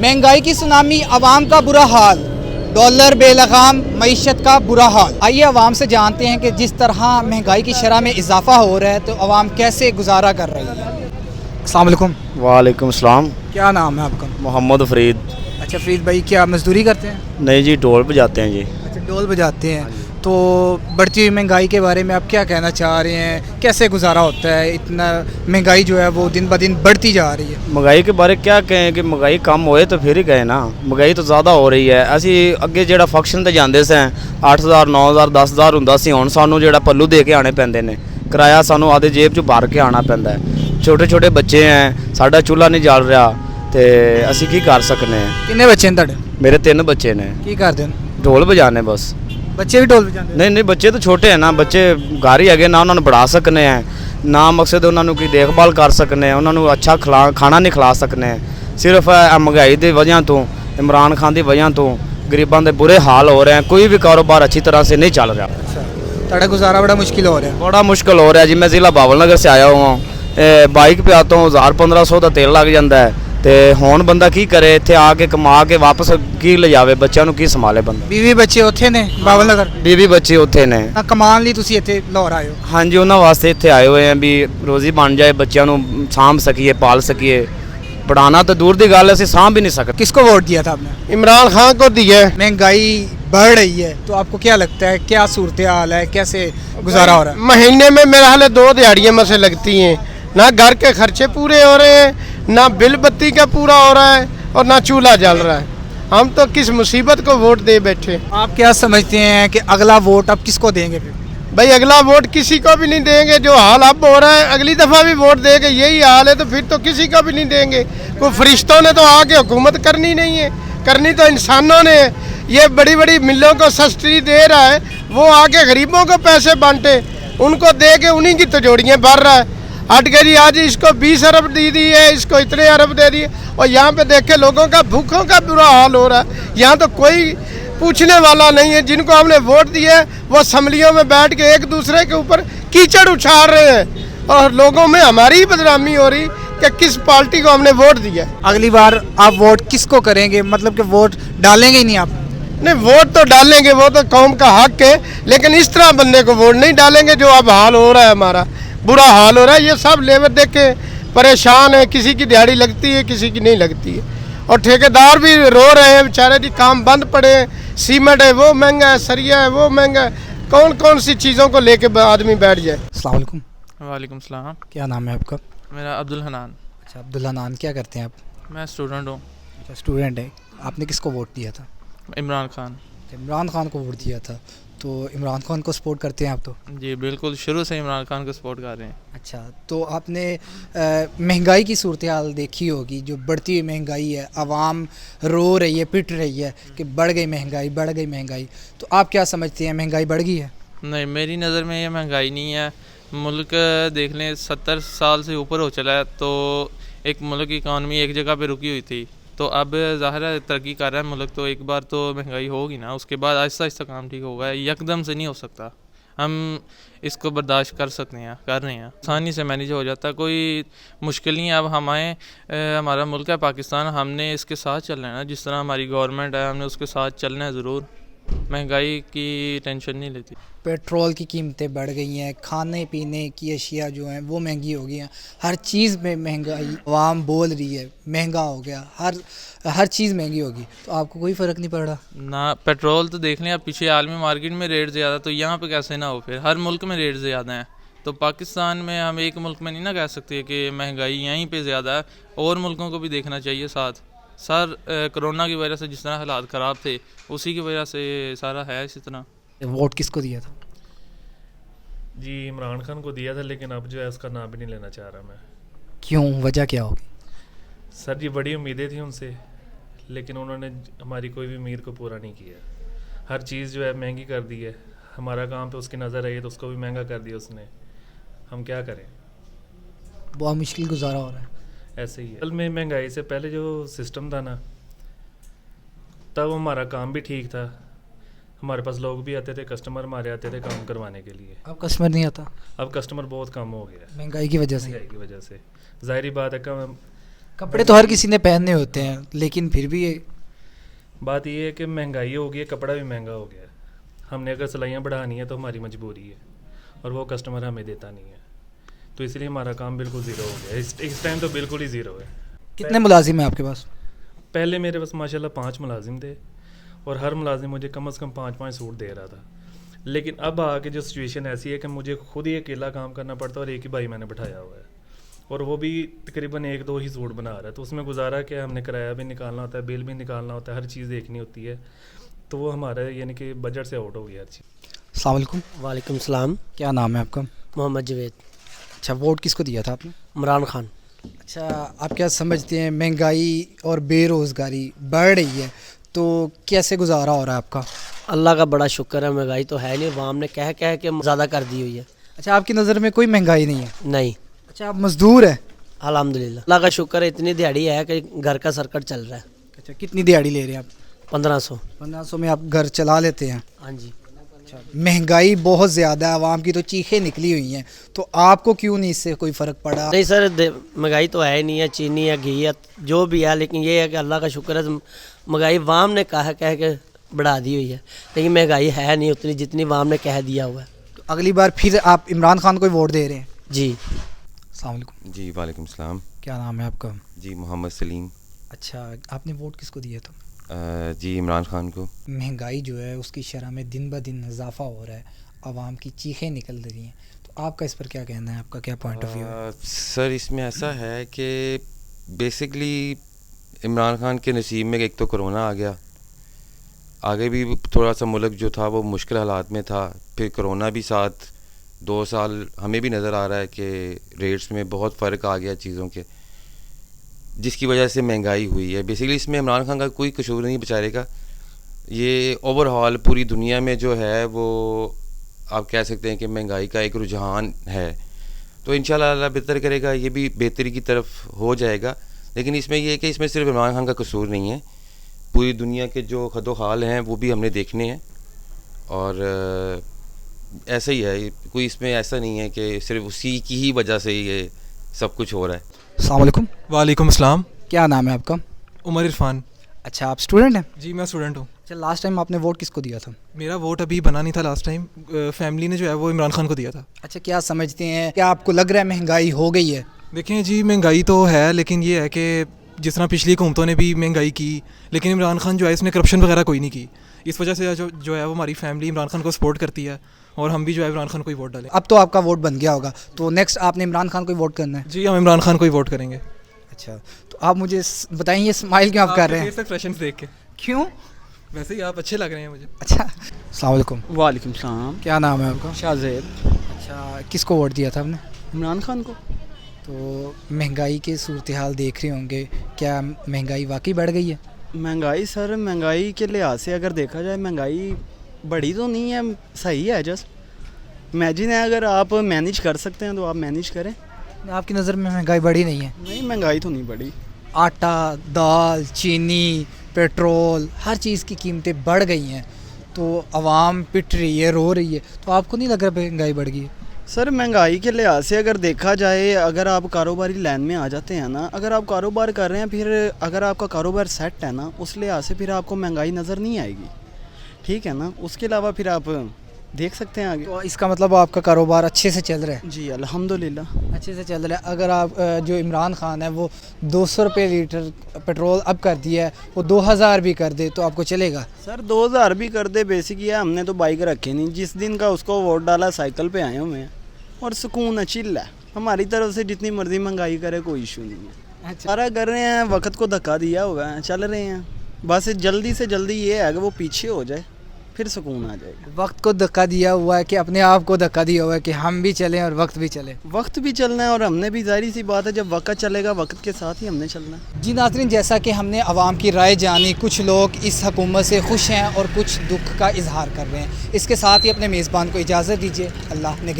महंगाई की सुनामी, आवाम का बुरा हाल, डॉलर बेलगाम, मईशत का बुरा हाल। आइए आवाम से जानते हैं कि जिस तरह महंगाई की शरह में इजाफा हो रहा है तो आवाम कैसे गुजारा कर रही है। अस्सलाम वालेकुम। वालेकुम सलाम। क्या नाम है आपका? मोहम्मद फरीद। अच्छा फरीद भाई, क्या मजदूरी करते हैं? नहीं जी, ढोल बजाते हैं जी। अच्छा ढोल बजाते हैं। तो बढ़ती हुई महंगाई के बारे में आप क्या कहना चाह रहे हैं? कैसे गुजारा होता है? इतना महंगाई जो है वो दिन ब दिन बढ़ती जा रही है। महंगाई के बारे क्या कहें कि महंगाई कम होए तो फिर ही कहे ना। महंगाई तो ज़्यादा हो रही है। ਅਸੀਂ ਅੱਗੇ ਜਿਹੜਾ ਫੰਕਸ਼ਨ ਤੇ ਜਾਂਦੇ ਸਾਂ 8000 9000 10000 ਹੁੰਦਾ ਸੀ, ਹੁਣ ਸਾਨੂੰ ਜਿਹੜਾ ਪੱਲੂ ਦੇ ਕੇ ਆਣੇ ਪੈਂਦੇ ਨੇ। ਕਿਰਾਇਆ ਸਾਨੂੰ ਆਦੇ ਜੇਬ 'ਚ ਭਰ ਕੇ ਆਣਾ ਪੈਂਦਾ ਹੈ। ਛੋਟੇ ਛੋਟੇ ਬੱਚੇ हैं, ਸਾਡਾ ਚੁੱਲ੍ਹਾ ਨਹੀਂ ਜਲ ਰਿਹਾ ਤੇ ਅਸੀਂ ਕੀ ਕਰ ਸਕਨੇ ਆ। ਕਿੰਨੇ ਬੱਚੇ ਨੇ ਤੁਹਾਡੇ? ਮੇਰੇ 3 ਬੱਚੇ ਨੇ। ਕੀ ਕਰਦੇ ਨੇ? ਢੋਲ ਬਜਾਣੇ ਬਸ। ਬੱਚੇ ਵੀ ਢੋਲ ਵਜਾਉਂਦੇ? ਨਹੀਂ ਨਹੀਂ, ਬੱਚੇ ਤਾਂ ਛੋਟੇ ਹੈ ਨਾ। ਬੱਚੇ ਘਰ ਹੀ ਹੈਗੇ ਨਾ, ਉਹਨਾਂ ਨੂੰ ਪੜ੍ਹਾ ਸਕਨੇ ਆ ਨਾ। ਮਕਸਦ ਉਹਨਾਂ ਨੂੰ ਕੀ ਦੇਖਭਾਲ ਕਰ ਸਕਨੇ ਆ, ਉਹਨਾਂ ਨੂੰ ਅੱਛਾ ਖਾਣਾ ਨਹੀਂ ਖਿਲਾ ਸਕਨੇ। ਸਿਰਫ ਮਹਿੰਗਾਈ ਦੀ ਵਜ੍ਹਾ ਤੋਂ, ਇਮਰਾਨ ਖਾਨ ਦੀ ਵਜ੍ਹਾ ਤੋਂ ਗਰੀਬਾਂ ਦੇ ਬੁਰੇ ਹਾਲ ਹੋ ਰਹੇ ਹਨ। ਕੋਈ ਵੀ ਕਾਰੋਬਾਰ अच्छी तरह से नहीं चल रहा। ਤੁਹਾਡਾ ਗੁਜ਼ਾਰਾ ਬੜਾ ਮੁਸ਼ਕਿਲ ਹੋ ਰਿਹਾ? बड़ा मुश्किल हो रहा है जी। मैं ज़िला बावल नगर से आया हुआ हूँ। बाइक पे आता हूँ, 1000-1500 ਦਾ ਤੇਲ ਲੱਗ ਜਾਂਦਾ ਹੈ ਤੇ ਹੁਣ ਬੰਦਾ ਕੀ ਕਰੇ? ਇੱਥੇ ਆ ਕੇ ਕਮਾ ਕੇ ਵਾਪਸ ਕੀ ਲਿਜਾਵੇ? ਬੱਚਿਆਂ ਨੂੰ ਕੀ ਸੰਭਾਲੇ ਬੰਦਾ? ਬੀਵੀ ਬੱਚੇ ਉੱਥੇ ਨੇ ਬਾਵਲ ਨਗਰ? ਬੀਵੀ ਬੱਚੇ ਉੱਥੇ ਨੇ। ਕਮਾਉਣ ਲਈ ਤੁਸੀਂ ਇੱਥੇ ਲਾਹੌਰ ਆਏ ਹੋ? ਹਾਂਜੀ, ਉਹਨਾਂ ਵਾਸਤੇ ਇੱਥੇ ਆਏ ਹੋਏ ਆ ਵੀ ਰੋਜ਼ੀ ਬਣ ਜਾਏ, ਬੱਚਿਆਂ ਨੂੰ ਸਾਂਭ ਸਕੀਏ, ਪਾਲ ਸਕੀਏ। पढ़ाना तो दूर की गल है, ਅਸੀਂ ਸਾਂਭ भी नहीं सकते। किसको वोट दिया था आपने? इमरान खान को दिया। महंगाई बढ़ रही है तो आपको क्या लगता है, क्या सूरत हाल है, कैसे गुजारा हो रहा है? महीने में मेरा हाल 2 दिहाड़ियाँ में से लगती हैं, ना घर के खर्चे पूरे हो रहे हैं, ना बिल बत्ती का पूरा हो रहा है और ना चूल्हा जल रहा है। हम तो किस मुसीबत को वोट दे बैठे। आप क्या समझते हैं कि अगला वोट आप किसको देंगे फिर? भाई अगला वोट किसी को भी नहीं देंगे। जो हाल अब हो रहा है, अगली दफ़ा भी वोट देंगे यही हाल है तो फिर तो किसी को भी नहीं देंगे। कोई फरिश्तों ने तो आके हुकूमत करनी नहीं है, करनी तो इंसानों ने है। ये बड़ी बड़ी मिलों को सब्सिडी दे रहा है, वो आके गरीबों को पैसे बांटे, उनको दे के उन्हीं की तिजोरियाँ भर रहा है। हट गई आज इसको 20 अरब दे दी है, इसको इतने अरब दे दिए, और यहाँ पे देखे लोगों का भूखों का बुरा हाल हो रहा है। यहाँ तो कोई पूछने वाला नहीं है। जिनको हमने वोट दिए वो असम्बलियों में बैठ के एक दूसरे के ऊपर कीचड़ उछाल रहे हैं और लोगों में हमारी ही बदनामी हो रही कि किस पार्टी को हमने वोट दिया। अगली बार आप वोट किसको करेंगे? मतलब कि वोट डालेंगे ही नहीं आप? नहीं, वोट तो डालेंगे, वो तो कौम का हक है, लेकिन इस तरह बंदे को वोट नहीं डालेंगे जो अब हाल हो रहा है। हमारा बुरा हाल हो रहा है। ये सब लेबर देख के परेशान है। किसी की दिहाड़ी लगती है, किसी की नहीं लगती है, और ठेकेदार भी रो रहे हैं बेचारे जी, काम बंद पड़े हैं। सीमेंट है वो महंगा है, सरिया है वो महंगा है। कौन कौन सी चीज़ों को लेके आदमी बैठ जाए। अस्सलाम वालेकुम। वालेकुम सलाम। क्या नाम है आपका? मेरा अब्दुल हनान। अच्छा अब्दुल हनान, क्या करते हैं आप? मैं स्टूडेंट हूँ। अच्छा स्टूडेंट है। आपने किसको वोट दिया था? इमरान खान। इमरान खान को वोट दिया था, तो इमरान खान को सपोर्ट करते हैं आप तो? जी बिल्कुल, शुरू से इमरान खान को सपोर्ट कर रहे हैं। अच्छा, तो आपने महंगाई की सूरत हाल देखी होगी, जो बढ़ती हुई महंगाई है, आवाम रो रही है, पिट रही है कि बढ़ गई महंगाई, बढ़ गई महंगाई। तो आप क्या समझते हैं, महंगाई बढ़ गई है? नहीं, मेरी नज़र में ये महंगाई नहीं है। मुल्क देख लें 70 साल से ऊपर हो चला है, तो एक मुल्क की इकानमी एक जगह पे रुकी हुई थी, तो अब ज़ाहिर है तरक्की कर रहा है मुल्क, तो एक बार तो महंगाई होगी ना, उसके बाद आहिस्ता आहिस्ता काम ठीक होगा। यकदम से नहीं हो सकता। हम इसको बर्दाश्त कर सकते हैं, कर रहे हैं, आसानी से मैनेज हो जाता है, कोई मुश्किल नहीं है। अब हम आए, हमारा मुल्क है पाकिस्तान, हमने इसके साथ चलना है ना, जिस तरह हमारी गवर्नमेंट है हमने उसके साथ चलना है ज़रूर। महंगाई की टेंशन नहीं लेती। पेट्रोल की कीमतें बढ़ गई हैं, खाने पीने की अशिया जो हैं वो महंगी हो गई हैं, हर चीज़ में महंगाई। आवाम बोल रही है महंगा हो गया, हर चीज़ महंगी होगी, तो आपको कोई फ़र्क नहीं पड़ रहा ना? पेट्रोल तो देख लें, अब पीछे आलमी मार्केट में रेट ज़्यादा, तो यहाँ पे कैसे ना हो? फिर हर मुल्क में रेट ज़्यादा हैं, तो पाकिस्तान में हम एक मुल्क में नहीं ना कह सकते कि महंगाई यहीं पे ज़्यादा है, और मुल्कों को भी देखना चाहिए साथ। सर कोरोना की वजह से जिस तरह हालात ख़राब थे, उसी की वजह से सारा है इसी तरह। वोट किसको दिया था? जी इमरान खान को दिया था, लेकिन अब जो है उसका नाम भी नहीं लेना चाह रहा मैं। क्यों, वजह क्या होगी? सर जी बड़ी उम्मीदें थी उनसे, लेकिन उन्होंने हमारी कोई भी उम्मीद को पूरा नहीं किया। हर चीज़ जो है महंगी कर दी है। हमारा काम पे उसकी नज़र आई है तो उसको भी महंगा कर दिया उसने। हम क्या करें? बहुत मुश्किल गुजारा हो रहा है। ऐसे ही है। असल में महंगाई से पहले जो सिस्टम था ना, तब हमारा काम भी ठीक था। हमारे पास लोग भी आते थे, कस्टमर हमारे आते थे काम करवाने के लिए। अब कस्टमर नहीं आता? अब कस्टमर बहुत कम हो गया है महंगाई की वजह से। महंगाई की वजह से ज़ाहिरी बात है, कपड़े तो हर किसी ने पहनने होते हैं, लेकिन फिर भी बात ये है कि महंगाई हो गई है, कपड़ा भी महंगा हो गया है। हमने अगर सिलाइयाँ बढ़ानी है तो हमारी मजबूरी है, और वो कस्टमर हमें देता नहीं है, तो इसलिए हमारा काम बिल्कुल ज़ीरो हो गया है। इस टाइम तो बिल्कुल ही ज़ीरो है। कितने मुलाजिम हैं आपके पास? पहले मेरे पास माशाल्लाह 5 मुलाजिम थे, और हर मुलाजिम मुझे कम से कम 5-5 सूट दे रहा था। लेकिन अब आके जो सिचुएशन ऐसी है कि मुझे खुद ही अकेला काम करना पड़ता है, और एक ही भाई मैंने बैठाया हुआ है, और वो भी तकरीबन 1-2 ही सूट बना रहा है। तो उसमें गुजारा कि हमने किराया भी निकालना होता है, बिल भी निकालना होता है, हर चीज़ देखनी होती है, तो वो हमारा यानी कि बजट से आउट हो गया हर चीज़। अस्सलाम वालेकुम। वालेकुम सलाम। क्या नाम है आपका? मोहम्मद जवेद। अच्छा, वोट किसको दिया था आपने? इमरान खान। अच्छा, आप क्या समझते हैं, महंगाई और बेरोज़गारी बढ़ रही है तो कैसे गुजारा हो रहा है आपका? अल्लाह का बड़ा शुक्र है, महंगाई तो है नहीं, अवाम ने कह कह के ज़्यादा कर दी हुई है। अच्छा, आपकी नज़र में कोई महंगाई नहीं है? नहीं, अच्छा, आप मज़दूर हैं? अल्हम्दुलिल्लाह अल्लाह का शुक्र है, इतनी दिहाड़ी है कि घर का सर्कट चल रहा है। अच्छा, कितनी दिहाड़ी ले रहे हैं आप? 1500। 1500 में आप घर चला लेते हैं? हाँ जी। अच्छा, महंगाई बहुत ज़्यादा है, आवाम की तो चीखें निकली हुई हैं, तो आपको क्यों नहीं इससे कोई फ़र्क पड़ा? नहीं सर, महंगाई तो है ही नहीं है, चीनी है, घी है, जो भी है, लेकिन ये है कि अल्लाह का शुक्र है, महंगाई वाम ने कह कह के बढ़ा दी हुई है, लेकिन महंगाई है नहीं उतनी जितनी वाम ने कह दिया हुआ है। तो अगली बार फिर आप इमरान खान को ही वोट दे रहे हैं? जी। अस्सलाम वालेकुम। जी वालेकुम सलाम। क्या नाम है आपका? जी मोहम्मद सलीम। अच्छा, आपने वोट किसको दिया था? जी इमरान खान को। महंगाई जो है उसकी शरह में दिन ब दिन इजाफा हो रहा है, आवाम की चीखें निकल रही हैं, तो आपका इस पर क्या कहना है, आपका क्या पॉइंट ऑफ व्यू है? सर इसमें ऐसा है कि बेसिकली इमरान खान के नसीब में एक तो कोरोना आ गया, आगे भी थोड़ा सा मुल्क जो था वो मुश्किल हालात में था, फिर कोरोना भी साथ, 2 साल हमें भी नज़र आ रहा है कि रेट्स में बहुत फ़र्क आ गया चीज़ों के, जिसकी वजह से महंगाई हुई है। बेसिकली इसमें इमरान खान का कोई कसूर नहीं बेचारे का, ये ओवरऑल पूरी दुनिया में जो है वो आप कह सकते हैं कि महंगाई का एक रुझान है, तो इंशाल्लाह अल्लाह बेहतर करेगा, ये भी बेहतरी की तरफ हो जाएगा। लेकिन इसमें ये है कि इसमें सिर्फ इमरान खान का कसूर नहीं है, पूरी दुनिया के जो खदो हाल हैं वो भी हमने देखने हैं, और ऐसा ही है, कोई इसमें ऐसा नहीं है कि सिर्फ उसी की ही वजह से ये सब कुछ हो रहा है। अस्सलाम वालेकुम। वालेकुम अस्सलाम। क्या नाम है आपका? उमर इरफान। अच्छा, आप स्टूडेंट हैं? जी मैं स्टूडेंट हूँ। अच्छा, लास्ट टाइम आपने वोट किसको दिया था? मेरा वोट अभी बना नहीं था लास्ट टाइम, फैमिली ने जो है वो इमरान खान को दिया था। अच्छा, क्या समझते हैं, क्या आपको लग रहा है महंगाई हो गई है? देखें जी, महंगाई तो है, लेकिन ये है कि जिस तरह पिछली हुकूमतों ने भी महंगाई की, लेकिन इमरान खान जो है इसने करप्शन वगैरह कोई नहीं की, इस वजह से जो है वो हमारी फैमिली इमरान खान को सपोर्ट करती है, और हम भी जो है इमरान खान को ही वोट डालें। अब तो आपका वोट बन गया होगा, तो नेक्स्ट आपने इमरान खान को ही वोट करना है? जी हम इमरान खान को ही वोट करेंगे। अच्छा, तो आप मुझे बताइए, स्माइल क्यों आप कर रहे हैं? एक्सप्रेशन देख के। क्यों? वैसे ही आप अच्छे लग रहे हैं मुझे। अच्छा, अस्सलाम वालेकुम। वालेकुम सलाम। क्या नाम है आपका? शाहजेब। अच्छा, किसको वोट दिया था आपने? इमरान खान को। तो महंगाई के सूरत हाल देख रहे होंगे, क्या महंगाई वाकई बढ़ गई है? महंगाई सर, महंगाई के लिहाज से अगर देखा जाए, महंगाई बढ़ी तो नहीं है, सही है, जस्ट इमेजिन है, अगर आप मैनेज कर सकते हैं तो आप मैनेज करें। आपकी नज़र में महंगाई बढ़ी नहीं है? नहीं, महंगाई तो नहीं बढ़ी। आटा, दाल, चीनी, पेट्रोल, हर चीज़ की कीमतें बढ़ गई हैं, तो आवाम पिट रही है, रो रही है, तो आपको नहीं लग रहा महंगाई बढ़ गई है? सर महंगाई के लिहाज से अगर देखा जाए, अगर आप कारोबारी लाइन में आ जाते हैं ना, अगर आप कारोबार कर रहे हैं, फिर अगर आपका कारोबार सेट है ना, उस लिहाज से फिर आपको महंगाई नज़र नहीं आएगी, ठीक है ना। उसके अलावा फिर आप देख सकते हैं आगे। तो इसका मतलब आपका कारोबार अच्छे से चल रहा है? जी अल्हम्दुलिल्लाह अच्छे से चल रहा है। अगर आप जो इमरान खान है वो 200 रुपये लीटर पेट्रोल अब कर दिया है, वो 2000 भी कर दे तो आपको चलेगा? सर 2000 भी कर दे, बेसिक ये हमने तो बाइक रखी नहीं, जिस दिन का उसको वोट डाला साइकिल पे आए हुए हैं, और सुकून है, चिल्ल है। हमारी तरफ से जितनी मर्जी महंगाई करे कोई इशू नहीं है। अच्छा, सारा कर रहे हैं, वक्त को धक्का दिया हुआ है, चल रहे हैं, बस जल्दी से जल्दी ये है कि वो पीछे हो जाए, फिर सुकून आ जाएगा। वक्त को धक्का दिया हुआ है कि अपने आप को धक्का दिया हुआ है कि हम भी चलें और वक्त भी चले? वक्त भी चलना है, और हमने भी, जाहिर सी बात है, जब वक्त चलेगा वक्त के साथ ही हमने चलना है। जी नाज़रीन, जैसा कि हमने आवाम की राय जानी, कुछ लोग इस हुकूमत से खुश हैं और कुछ दुख का इजहार कर रहे हैं। इसके साथ ही अपने मेज़बान को इजाज़त दीजिए। अल्लाह ने